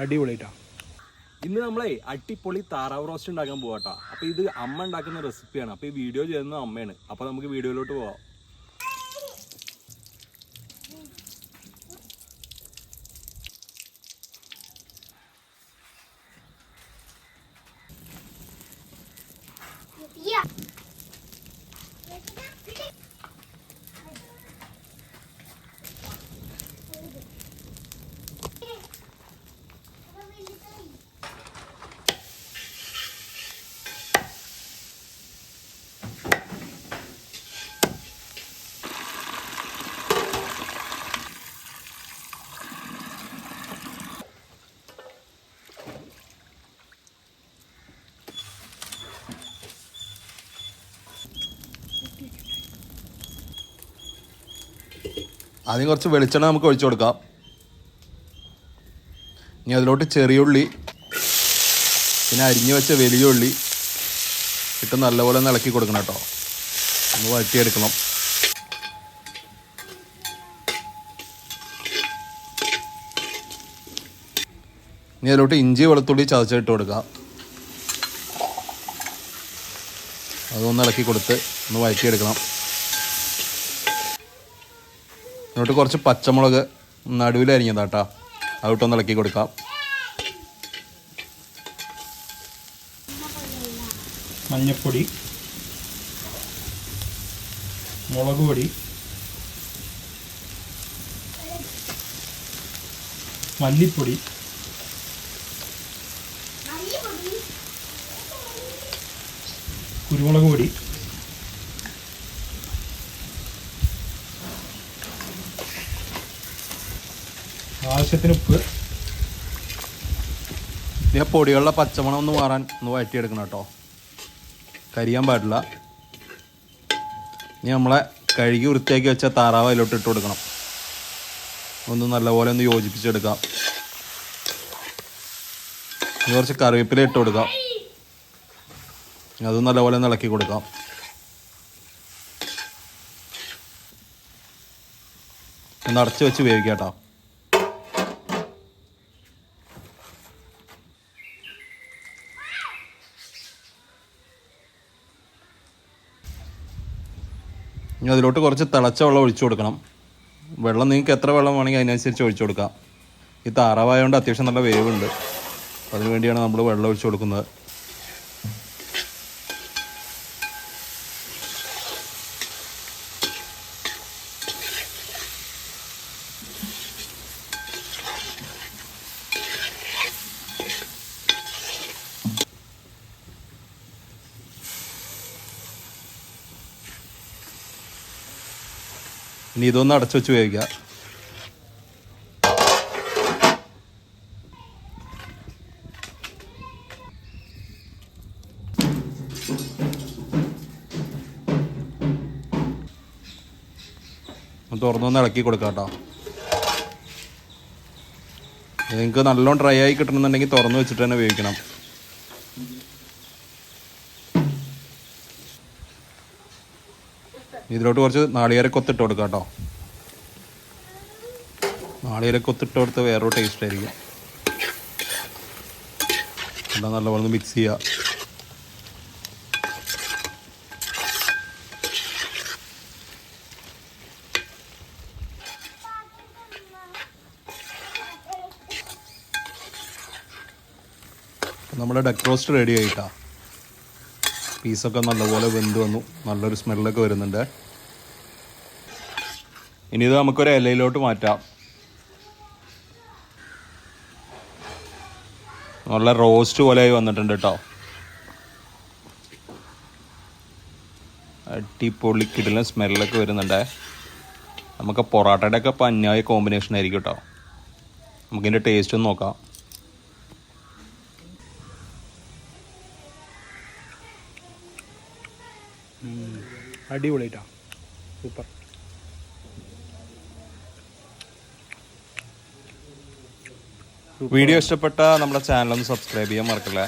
അടിപൊളിയായിട്ടാ. ഇന്ന് നമ്മളെ അടിപൊളി താറാവ് റോസ്റ്റ് ഉണ്ടാക്കാൻ പോവാട്ടാ. അപ്പോൾ ഇത് അമ്മ ഉണ്ടാക്കുന്ന റെസിപ്പിയാണ്. അപ്പോൾ ഈ വീഡിയോ ചെയ്യുന്നത് അമ്മയാണ്. അപ്പോൾ നമുക്ക് വീഡിയോയിലോട്ട് പോവാം. ആദ്യം കുറച്ച് വെളിച്ചെണ്ണ നമുക്ക് ഒഴിച്ചു കൊടുക്കാം. ഇനി അതിലോട്ട് ചെറിയുള്ളി, പിന്നെ അരിഞ്ഞു വെച്ച വലിയ ഉള്ളി ഇട്ട് നല്ലപോലെ ഒന്ന് ഇളക്കി കൊടുക്കണം കേട്ടോ. ഒന്ന് വഴറ്റിയെടുക്കണം. ഇനി അതിലോട്ട് ഇഞ്ചി വെളുത്തുള്ളി ചതച്ചിട്ട് കൊടുക്കാം. അതൊന്ന് ഇളക്കി കൊടുത്ത് ഒന്ന് വഴറ്റിയെടുക്കണം. എന്നിട്ട് കുറച്ച് പച്ചമുളക് നടുവിൽ അരിഞ്ഞതാട്ടാ, അതിട്ടൊന്ന് ഇളക്കി കൊടുക്കാം. മഞ്ഞപ്പൊടി, മുളക് പൊടി, മല്ലിപ്പൊടി, കുരുമുളക് പൊടി, ആവശ്യത്തിന് ഉപ്പ്. ഈ പൊടികളുടെ പച്ചമണം ഒന്ന് മാറാൻ ഒന്ന് വഴറ്റിയെടുക്കണം കേട്ടോ, കരിയാൻ പാടില്ല. ഇനി നമ്മളെ കഴുകി വൃത്തിയാക്കി വെച്ച താറാവ് അതിലോട്ട് ഇട്ട് കൊടുക്കണം. ഒന്ന് നല്ലപോലെ ഒന്ന് യോജിപ്പിച്ചെടുക്കാം. ഇനി കുറച്ച് കറിവേപ്പില ഇട്ട് കൊടുക്കാം. അതും നല്ലപോലെ ഒന്ന് ഇളക്കി കൊടുക്കാം. ഒന്ന് അടച്ച് വെച്ച് വേവിക്കാം കേട്ടോ. ഇനി അതിലോട്ട് കുറച്ച് തിളച്ച വെള്ളം ഒഴിച്ചു കൊടുക്കണം. വെള്ളം നിങ്ങൾക്ക് എത്ര വെള്ളം വേണമെങ്കിൽ അതിനനുസരിച്ച് ഒഴിച്ചു കൊടുക്കാം. ഈ താറാവായതുകൊണ്ട് അത്യാവശ്യം നല്ല വേവുണ്ട്, അതിനു വേണ്ടിയാണ് നമ്മൾ വെള്ളം ഒഴിച്ചു കൊടുക്കുന്നത്. ഇനി ഇതൊന്ന് അടച്ചു വെച്ച് വേവിക്കുക. തുറന്നൊന്ന് ഇളക്കി കൊടുക്കാം കേട്ടോ. നിങ്ങൾക്ക് നല്ലോണം ഡ്രൈ ആയി കിട്ടണമെന്നുണ്ടെങ്കിൽ തുറന്ന് വെച്ചിട്ട് തന്നെ വേവിക്കണം. ഇതിലോട്ട് കുറച്ച് നാളികേരക്കൊത്തിട്ട് കൊടുക്കാം കേട്ടോ. നാളികേരക്കൊത്തിട്ട് കൊടുത്ത് വേറൊരു ടേസ്റ്റ് ആയിരിക്കും. എല്ലാം നല്ലപോലെ മിക്സ് ചെയ്യുക. നമ്മുടെ ഡക്ക് റോസ്റ്റ് റെഡി ആയിട്ടാ. പീസൊക്കെ നല്ലപോലെ വെന്ത് വന്നു, നല്ലൊരു സ്മെല്ലൊക്കെ വരുന്നുണ്ട്. ഇനി ഇത് നമുക്കൊരു ഇലയിലോട്ട് മാറ്റാം. നല്ല റോസ്റ്റ് പോലെ ആയി വന്നിട്ടുണ്ട് കേട്ടോ. അടിപൊളി കിടിലൻ സ്മെല്ലൊക്കെ വരുന്നുണ്ട്. നമുക്ക് പൊറോട്ടയുടെ ഒക്കെ പഞ്ഞായ കോമ്പിനേഷൻ ആയിരിക്കും കേട്ടോ. നമുക്കിതിൻ്റെ ടേസ്റ്റ് ഒന്ന് നോക്കാം. അടിപൊളിയായിട്ടാ, സൂപ്പർ. വീഡിയോ ഇഷ്ടപ്പെട്ട നമ്മുടെ ചാനൽ ഒന്ന് സബ്സ്ക്രൈബ് ചെയ്യാൻ മറക്കല്ലേ.